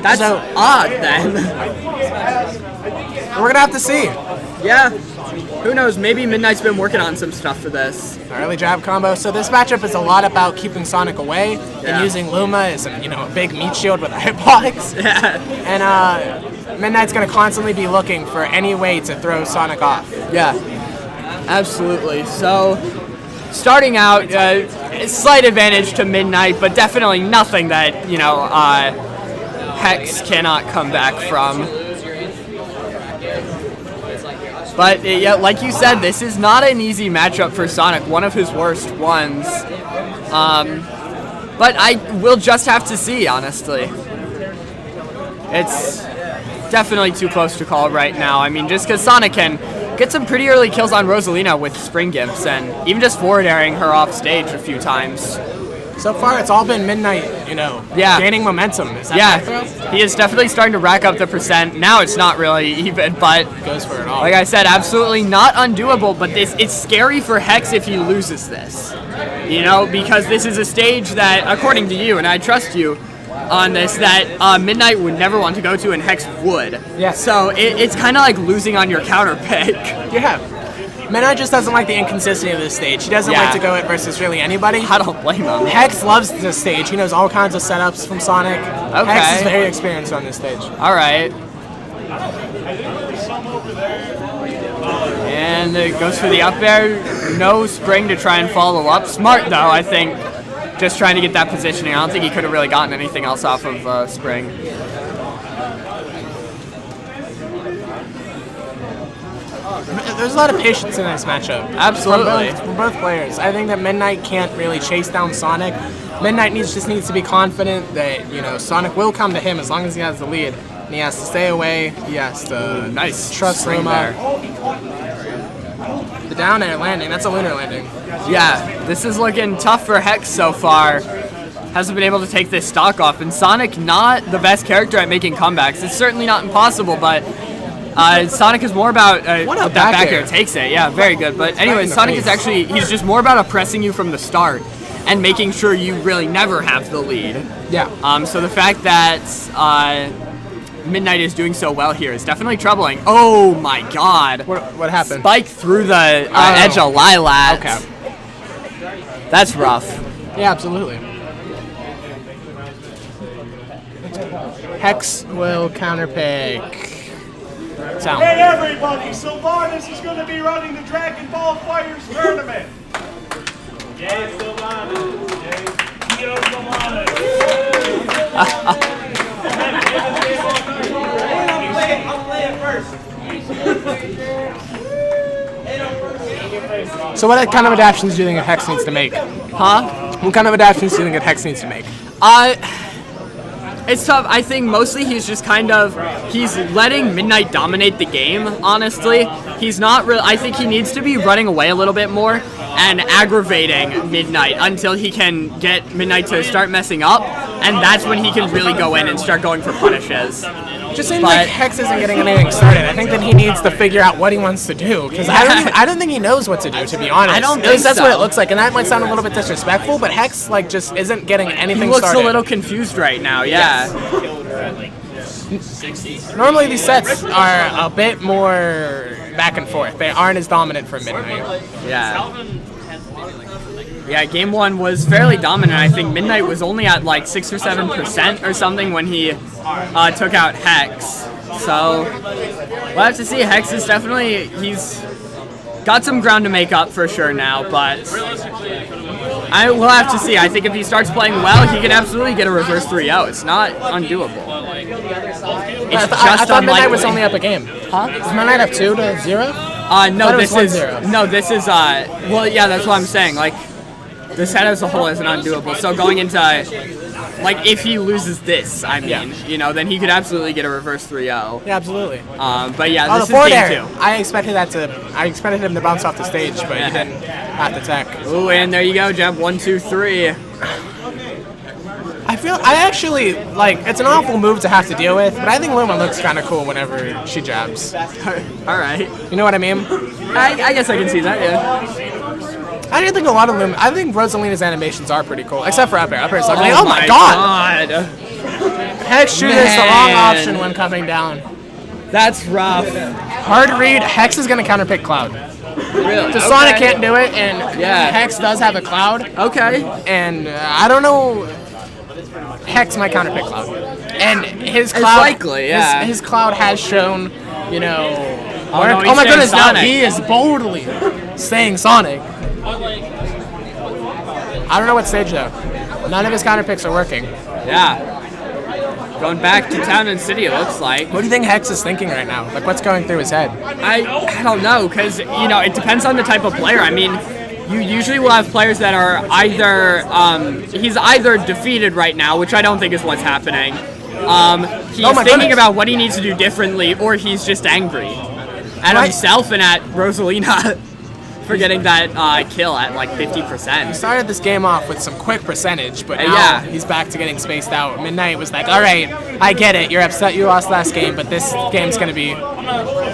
That's odd, then. We're going to have to see. Yeah. Who knows? Maybe Midnight's been working on some stuff for this. Early jab combo. So this matchup is a lot about keeping Sonic away and using Luma as a big meat shield with a hitbox. Yeah. And Midnight's going to constantly be looking for any way to throw Sonic off. Yeah. Absolutely. So, starting out, slight advantage to Midnight, but definitely nothing that, Hex cannot come back from. But, yeah, like you said, this is not an easy matchup for Sonic, one of his worst ones. But we'll just have to see, honestly. It's definitely too close to call right now. I mean, just because Sonic can get some pretty early kills on Rosalina with Spring Gimps, and even just forward airing her off stage a few times. So far, it's all been Midnight, gaining momentum. Is that he is definitely starting to rack up the percent. Now it's not really even, but goes for it all. Like I said, absolutely not undoable, but it's scary for Hex if he loses this. Because this is a stage that, according to you, and I trust you on this, that Midnight would never want to go to and Hex would. Yeah. So it's kind of like losing on your counter pick. Yeah. Midnight just doesn't like the inconsistency of this stage. He doesn't like to go it versus really anybody. I don't blame him. Hex loves this stage. He knows all kinds of setups from Sonic. Okay. Hex is very experienced on this stage. All right. And it goes for the up air. No spring to try and follow up. Smart, though, I think. Just trying to get that positioning. I don't think he could have really gotten anything else off of spring. There's a lot of patience in this matchup. Absolutely. From both players. I think that Midnight can't really chase down Sonic. Midnight just needs to be confident that, Sonic will come to him as long as he has the lead. And he has to stay away. He has to trust Luma. The down air landing, that's a lunar landing. Yeah, this is looking tough for Hex so far. Hasn't been able to take this stock off. And Sonic, not the best character at making comebacks. It's certainly not impossible, but Sonic is more about that back air takes it. Yeah, very good. But anyway, Sonic is actually, he's just more about oppressing you from the start and making sure you really never have the lead. Yeah. So the fact that Midnight is doing so well here is definitely troubling. Oh my god. What happened? Spike through the edge of Lilat. Okay. That's rough. Yeah, absolutely. Hex will counterpick. Sound. Hey everybody, Sylvanas is going to be running the Dragon Ball Fighters tournament. Yay, Sylvanas. Yay. Yo, Sylvanas. I'll play it first. So what kind of adaptations do you think that Hex needs to make? Huh? What kind of adaptations do you think that Hex needs to make? It's tough. I think mostly he's just he's letting Midnight dominate the game, honestly. He's not really, I think he needs to be running away a little bit more and aggravating Midnight until he can get Midnight to start messing up, and that's when he can really go in and start going for punishes. Just seems like Hex isn't getting anything started. I think that he needs to figure out what he wants to do, because I don't think he knows what to do, to be honest. I don't At least think that's what it looks like, and that might sound a little bit disrespectful, but Hex just isn't getting anything started. He looks a little confused right now, yeah. Normally these sets are a bit more back and forth. They aren't as dominant for Midnight. Yeah. Yeah, game one was fairly dominant. I think Midnight was only at like 6 or 7% or something when he took out Hex. So we'll have to see. Hex is definitely, he's got some ground to make up for sure now, but I will have to see. I think if he starts playing well, he can absolutely get a reverse 3-0. It's not undoable. It's I thought Midnight was only up a game. Huh? Is Midnight up 2-0? No, this is 1-0. no, this is well, yeah, that's what I'm saying. Like, the set as a whole isn't undoable. So going into like if he loses this, I mean, then he could absolutely get a reverse 3-0. Yeah, absolutely. But yeah, this the is game air. 2. I expected him to bounce off the stage, but he didn't have the tech. Ooh, and there you go, jump 1, 2, 3. I actually, it's an awful move to have to deal with, but I think Luma looks kind of cool whenever she jabs. Alright. You know what I mean? I guess I can see that, yeah. I didn't think I think Rosalina's animations are pretty cool, except for up air. Up air is like, oh my god! Hex chooses the wrong option when coming down. That's rough. Hard read. Hex is going to counterpick Cloud. Really? So Sonic can't do it, and Yeah. Hex does have a Cloud. Okay. And I don't know. Hex might counterpick Cloud. And his It's Cloud. likely, yeah. His Cloud has shown, you know. Oh, no, he's my saying goodness! Now Sonic. he is boldly saying Sonic. I don't know what stage though. None of his counterpicks are working. Yeah. Going back to Town and City, it looks like. What do you think Hex is thinking right now? Like, what's going through his head? I don't know, because, you know, it depends on the type of player. I mean, you usually will have players that are either, he's either defeated right now, which I don't think is what's happening. He's thinking goodness. about what he needs to do differently, or he's just angry at himself and at Rosalina for getting that kill at like 50%. Started this game off with some quick percentage, but now Yeah. he's back to getting spaced out. Midnight was like, all right, I get it. You're upset you lost last game, but this game's going to be,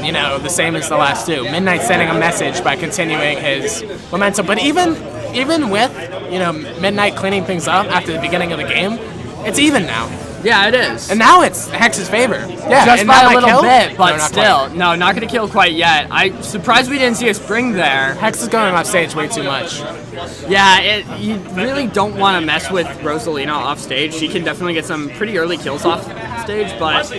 you know, the same as the last two. Midnight sending a message by continuing his momentum. But even with, you know, Midnight cleaning things up after the beginning of the game, it's even now. Yeah, it is. And now it's Hex's favor. Yeah, Just and by that a little kill? bit, but No, not still. quite. No, not going to kill quite yet. I'm surprised we didn't see a spring there. Hex is going off stage way too much. Yeah, you really don't want to mess with Rosalina off stage. She can definitely get some pretty early kills off stage, but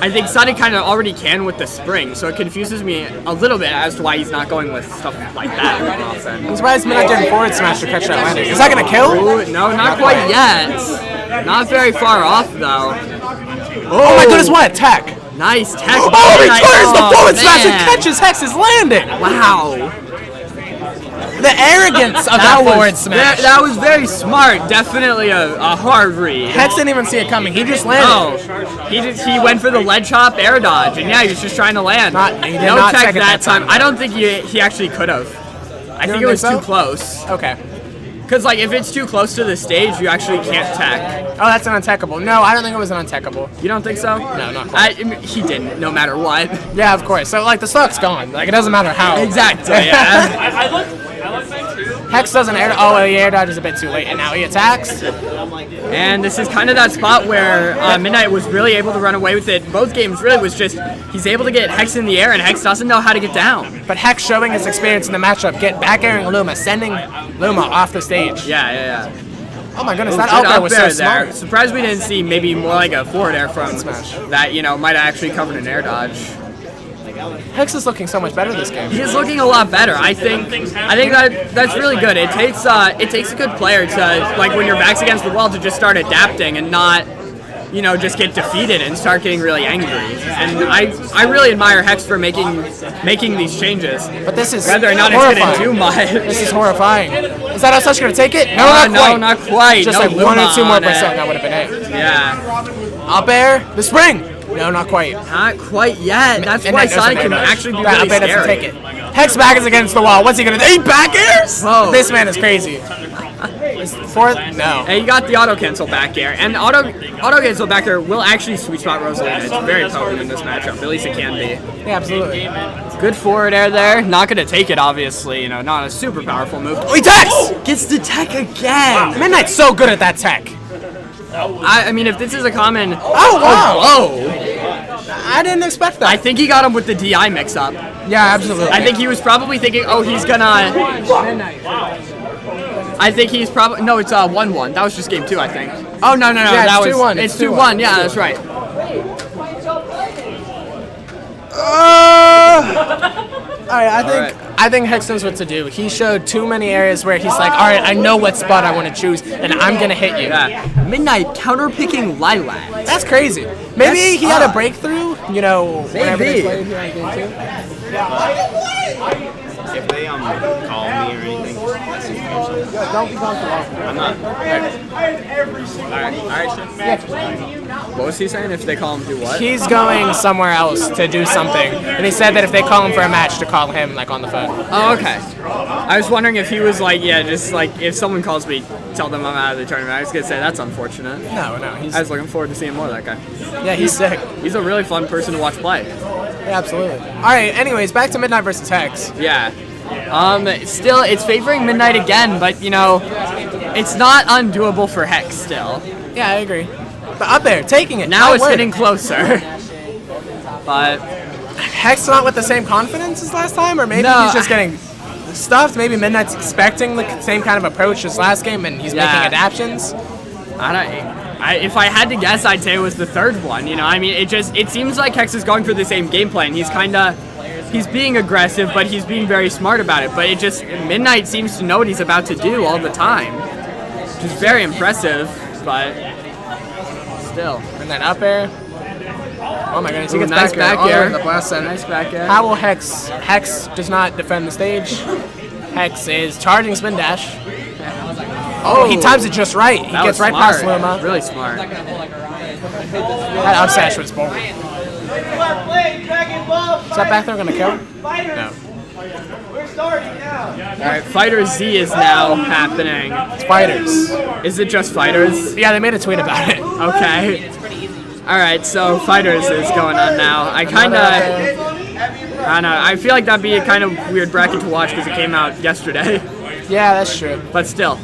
I think Sonic kind of already can with the spring, so it confuses me a little bit as to why he's not going with stuff like that more often. I'm surprised Midnight didn't forward smash to catch that landing. Is that going to kill? Ooh, no, not quite yet. Not very far off, though. Oh my goodness, what attack! Nice tech. Oh, he Nice. turns the forward smash and man. catches Hex's landing! Wow. The arrogance of that forward smash. That was very smart. Definitely a hard read. Hex didn't even see it coming. He just landed. Oh, he went for the ledge hop air dodge, and yeah, he was just trying to land. He did no not tech check it that that time. I don't think he actually could have. I think it don't was think so? too close. Okay. Because like if it's too close to the stage, you actually can't tech. Oh, that's an untechable. No, I don't think it was an untechable. You don't think so? No, not quite. He didn't, no matter what. Yeah, of course. So, like, the stock's gone. Like, it doesn't matter how. Exactly. Yeah. I look back too. Hex doesn't air. Oh, the air dodge is a bit too late, and now he attacks. And this is kind of that spot where Midnight was really able to run away with it. Both games really was just he's able to get Hex in the air, and Hex doesn't know how to get down. But Hex showing his experience in the matchup, back airing Luma, sending Luma off the stage. Yeah. Oh my goodness, Ooh, that good up air was so there. smart. Surprised we didn't see maybe more like a forward air from Smash. that, you know, might have actually covered an air dodge. Hex is looking so much better this game. He's looking a lot better. I think that's really good. It takes a good player to, like, when your back's against the wall, to just start adapting and not, you know, just get defeated and start getting really angry. And I really admire Hex for making these changes. But this is Whether or not horrifying. it's gonna do much. This is horrifying. Is that how such gonna take it? No, Not quite. Just no like 1 or 2 Luma more on it. percent, that would have been it. Yeah. Up air, the spring. No, not quite. Not quite yet. That's And why that doesn't Sonic can matter. actually be That really up air doesn't scary. take it. Hex back is against the wall. What's he gonna do? He back airs? Whoa. This man is crazy. Fourth? No. And you got the auto cancel back air, and auto cancel back air will actually sweet spot Rosalina. It's very potent in this matchup. At least it can be. Yeah, absolutely. Good forward air there. Not gonna take it, obviously. You know, not a super powerful move. Oh, he techs! Gets the tech again. Midnight's so good at that tech. I mean, if this is a common. Oh, wow. Whoa. I didn't expect that. I think he got him with the DI mix up. Yeah, absolutely. I think he was probably thinking, oh, he's gonna. I think he's probably no. It's 1-1. That was just game 2, I think. Oh no. Yeah, that it's was 2-1. It's It's 2-1. 2-1. Yeah, that's right. Alright, I think Hex knows what to do. He showed too many areas where he's like, alright, I know what spot I want to choose, and I'm gonna hit you. Yeah. Midnight counterpicking Lilac. That's crazy. Maybe he had a breakthrough, you know, whenever they Maybe. played here on game 2. If they call me or anything, that's Don't be comfortable. I'm not. Alright, What was he saying? If they call him, do what? He's going somewhere else to do something, and he said that if they call him for a match, to call him like on the phone. Oh, okay. I was wondering if he was like, yeah, just like if someone calls me, tell them I'm out of the tournament. I was gonna say that's unfortunate. No, he's I was looking forward to seeing more of that guy. yeah, he's sick. He's a really fun person to watch play. Yeah, absolutely. All right. Anyways, back to Midnight versus Hex. Yeah. Still, it's favoring Midnight again, but you know, it's not undoable for Hex still. Yeah, I agree. The up air, taking it. Now That it's worked. getting closer. But Hex not with the same confidence as last time, or maybe No, he's just getting stuffed. Maybe Midnight's expecting the same kind of approach as last game, and he's making adaptations. if I had to guess, I'd say it was the third one. You know, I mean, it seems like Hex is going for the same game plan. He's being aggressive, but he's being very smart about it. But Midnight seems to know what he's about to do all the time, which is very impressive. But still, And then up air. Oh my goodness, he gets nice back all air. over the blast center. Nice back air. How will Hex? Hex does not defend the stage. Hex is charging spin dash. Oh, he times it just right. He That gets was right smart. past Luma. Really smart. That up smash was bold. Is that back there gonna kill? No. We're starting now. All right, Fighter Z is now happening. It's fighters. Is it just Fighters? Yeah, they made a tweet about it. Okay. All right, so Fighters is going on now. I don't know. I feel like that'd be a kind of weird bracket to watch because it came out yesterday. Yeah, that's true. But still,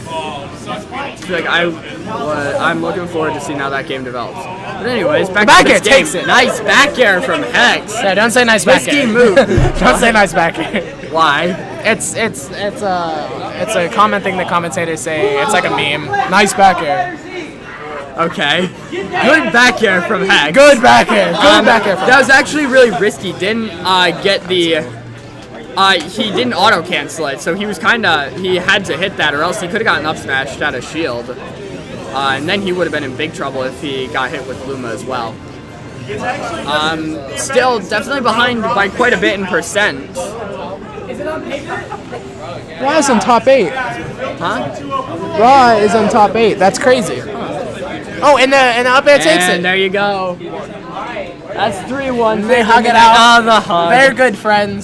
I feel like I'm looking forward to seeing how that game develops. But anyways, back Back to air this game. takes it. Nice back air from Hex. Yeah, don't say nice back Risky air. move. Don't say nice back air. Why? It's a common thing that commentators say. It's like a meme. Nice back air. Okay. Good back air from Hex. Good back air. Good back air. That was actually really risky. Didn't get the. He didn't auto cancel it, so he had to hit that, or else he could have gotten up smashed out of shield. And then he would have been in big trouble if he got hit with Luma as well. Still definitely behind by quite a bit in percent. Raw is on top 8. Huh? Raw is on top 8. That's crazy. Oh, and the up air takes And it. there you go. That's 3-1. They hug it out. Oh, the hug. They're good friends.